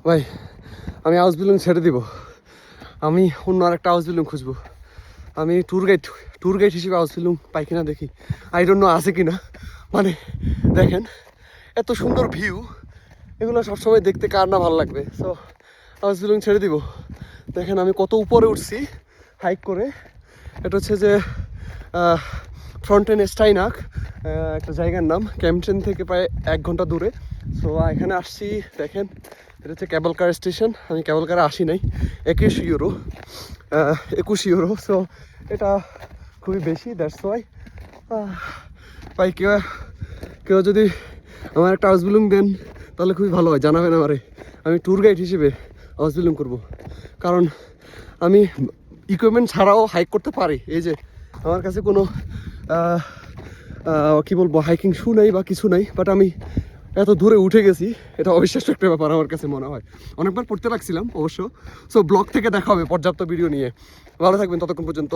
ভাই আমি house building ছেড়ে দিব, আমি অন্য আরেকটা হাউস বিল্ডিং খুঁজবো। আমি ট্যুর গাইড হিসেবে হাউস বিল্ডিং পাই কিনা দেখি, আই ডোন্ট নো আছে কিনা। মানে দেখেন এত সুন্দর ভিউ, এগুলো সবসময় দেখতে কার না ভালো লাগবে। সো হাউস বিল্ডিং ছেড়ে দিব। দেখেন আমি কত উপরে উঠছি হাইক করে। এটা হচ্ছে যে ফ্রন্টেন স্টাইনাক একটা জায়গার নাম, ক্যাম্পটেন থেকে প্রায় 1 ঘন্টা দূরে। সো এখানে আসছি, দেখেন এটা হচ্ছে ক্যাবল কার স্টেশন। আমি ক্যাবল কারে আসি নাই, 21 ইউরো। সো এটা খুবই বেশি, দ্যাটস ওয়াই। ভাই কেউ যদি আমার একটা হাউস বিল্ডিং দেন তাহলে খুবই ভালো হয়, জানাবেন আমারে। আমি ট্যুর গাইড হিসেবে হাউস বিল্ডিং করবো, কারণ আমি ইকুইপমেন্ট ছাড়াও হাইক করতে পারি। এই যে আমার কাছে কোনো কী বলবো হাইকিং শু নেই বা কিছু নেই, বাট আমি এত দূরে উঠে গেছি, এটা অবিশ্বাস্য একটা ব্যাপার আমার কাছে মনে হয়। অনেকবার পড়তে লাগছিলাম অবশ্য। সো ব্লগ থেকে দেখা হবে পর্যাপ্ত ভিডিও নিয়ে। ভালো থাকবেন ততক্ষণ পর্যন্ত।